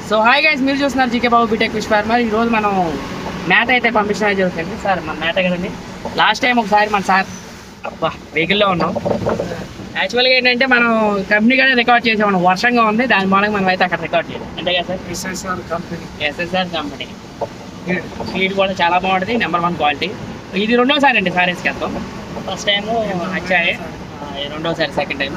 So hi guys, మీరు చూస్తున్నారు GK బాబు BTech fish farmer. ఈరోజు మనం మ్యాట్ అయితే పంపించడం జరుగుతుంది సార్. మన మ్యాట్ కదండి, లాస్ట్ టైం ఒకసారి మన సార్ వెహికల్లో ఉన్నాం. యాక్చువల్గా ఏంటంటే మనం కంపెనీ కూడా రికార్డ్ చేసాం, వర్షంగా ఉంది, దాని మూలంగా మనం అయితే అక్కడ రికార్డ్ చేయాలి అంతే కదా సార్. ఎస్ఎస్ఆర్ కంపెనీ ఫీడ్ కూడా చాలా బాగుంటుంది, నెంబర్ 1 క్వాలిటీ. ఇది రెండోసారి అండి సార్ వేసుకెళ్తాం. ఫస్ట్ టైము వచ్చాయి, రెండోసారి సెకండ్ టైం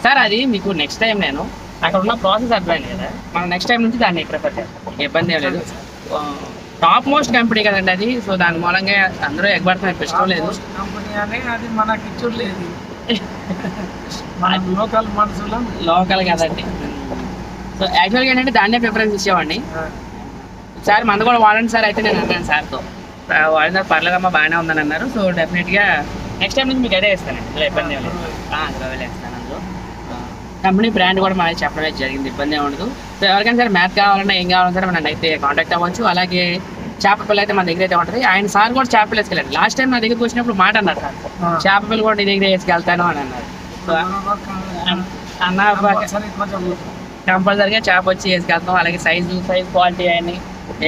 సార్. అది మీకు నెక్స్ట్ టైం నేను అక్కడ ఉన్న ప్రాసెస్ అర్థమైంది కదా, మనం నెక్స్ట్ టైం నుంచి దాన్ని ప్రిఫర్ చేస్తాం, ఇబ్బంది ఏం లేదు. టాప్ మోస్ట్ కంపెనీ కదండి అది, సో దాని మూలంగా అందరూ ఎగబడుతున్నారు, ఇష్టం లేదు కంపెనీ అని. అది మనకి చూడలేదు, లోకల్ మనుషులు లోకల్ కదండి. సో యాక్చువల్గా ఏంటంటే దాన్నే ప్రిఫరెన్స్ ఇచ్చేవాడిని. సార్ మందు కూడా వాడండి సార్ అయితే నేను అన్నాను సార్తో, వాడిన పర్లేదమ్మా బాగానే ఉందని అన్నారు. సో డెఫినెట్గా నెక్స్ట్ టైం నుంచి మీకు అదే ఇస్తానండి, ఇందులో ఇబ్బంది ఏం లేదు. వేస్తాను అందులో. కంపెనీ బ్రాండ్ కూడా మనకి చెప్పడం జరిగింది, ఇబ్బంది ఏమి ఉండదు. సో ఎవరికైనా సరే మ్యాథ్ కావాలన్నా ఏం కావాలన్నా సరే మనం అయితే కాంటాక్ట్ అవ్వచ్చు. అలాగే చేప పిల్ల అయితే మన దగ్గర అయితే ఉంటుంది. ఆయన సార్ కూడా చేప పిల్ల వేసుకెళ్ళండి. లాస్ట్ టైం నా దగ్గరికి వచ్చినప్పుడు మాట అన్నారు సార్, చేప పిల్ల కూడా నీ దగ్గర వేసుకెళ్తాను అని అన్నారు. సో అన్న కంపల్సరీగా చేప వచ్చి వేసుకెళ్తాం. అలాగే సైజ్ క్వాలిటీ అని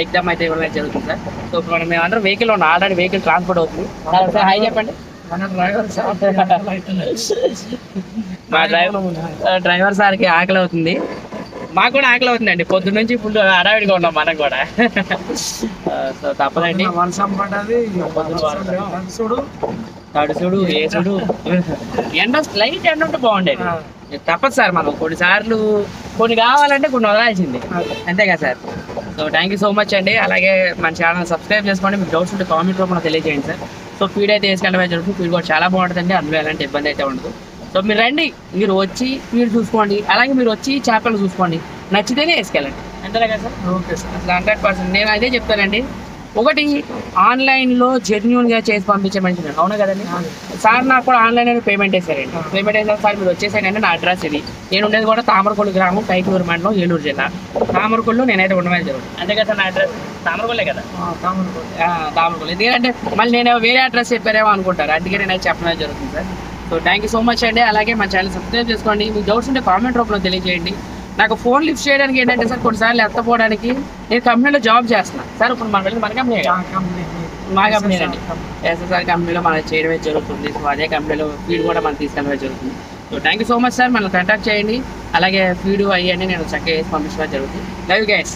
ఎగ్జామ్ అయితే ఇవ్వడం జరుగుతుంది సార్. సో ఇప్పుడు మనం మేమందరం వెహికల్ ఉన్నాం, ఆల్రెడీ వెహికల్ ట్రాన్స్పోర్ట్ అవుతుంది. సార్ హాయ్ చెప్పండి. మా డ్రైవర్ సార్కి ఆకలి అవుతుంది, మాకు కూడా ఆకలి అవుతుందండి. పొద్దున్న నుంచి ఫుల్ హడావిడిగా ఉన్నాం మనం కూడా. సో తప్పదండి, వర్షం పడ్డది, తడుసుడు ఏసుడు, ఎండ లైట్ ఎండ ఉంటే బాగుండేది. తప్పదు సార్, మనం కొన్నిసార్లు కొన్ని కావాలంటే కొన్ని వదలాల్సింది, అంతే కదా sir. So thank you so much అండి. అలాగే మన ఛానల్ సబ్స్క్రైబ్ చేసుకోండి. మీకు డౌట్స్ ఉంటే కామెంట్ రూపంలో తెలియజేయండి సార్. సో ఫీడ్ అయితే వేసుకెళ్ళమే జరుగుతుంది, ఫీడ్ కూడా చాలా బాగుంటుందండి, అందులో ఎలాంటి ఇబ్బంది అయితే ఉండదు. సో మీరు రండి, మీరు వచ్చి ఫీడ్ చూసుకోండి, అలాగే మీరు వచ్చి చేపలు చూసుకోండి, నచ్చితేనే వేసుకెళ్ళండి, అంతేనా కదా సార్. ఓకే సార్, అసలు 100% నేను అదే చెప్తానండి. ఒకటి ఆన్లైన్లో జెన్యూన్గా చేసి పంపించే మనిషి నేను, అవునా కదండి సార్. నాకు కూడా ఆన్లైన్లో పేమెంట్ వేసారండి. పేమెంట్ వేసారు సార్, మీరు వచ్చేసానంటే నా అడ్రస్ ఇది. నేను ఉండేది కూడా తామరకొల్లు గ్రామం, కైకూరు మండలం, ఏలూరు జిల్లా. తామరకొల్లు నేనైతే ఉండమని జరుగుతుంది, అంతే కదా సార్. నా అడ్రస్ తామరకొల్లే కదా, తామరకొల్లు. ఎందుకంటే మళ్ళీ నేను వేరే అడ్రస్ చెప్పారేమో అనుకుంటారు, అందుకే నేనైతే చెప్పడం జరుగుతుంది sir. So thank you so much అండి. అలాగే మన ఛానల్ సబ్స్క్రైబ్ చేసుకోండి. మీకు డౌట్స్ ఉంటే కామెంట్ రూపంలో తెలియజేయండి. నాకు ఫోన్ లిఫ్ట్ చేయడానికి ఏంటంటే సార్, కొన్నిసార్లు ఎత్తపోవడానికి నేను కంపెనీలో జాబ్ చేస్తున్నాను సార్. ఇప్పుడు మనం వెళ్ళి మన కంపెనీ, మా కంపెనీ అండి, ఎస్ఎస్ఆర్ కంపెనీలో మనం చేయడమే జరుగుతుంది. సో అదే కంపెనీలో ఫీడ్ కూడా మనం తీసుకెళ్ళడమే జరుగుతుంది. So thank you so much sir, మనం కాంటాక్ట్ చేయండి. అలాగే ఫీడ్ అయ్యండి నేను చక్కగా వేసి పంపించడం జరుగుతుంది. Love you guys.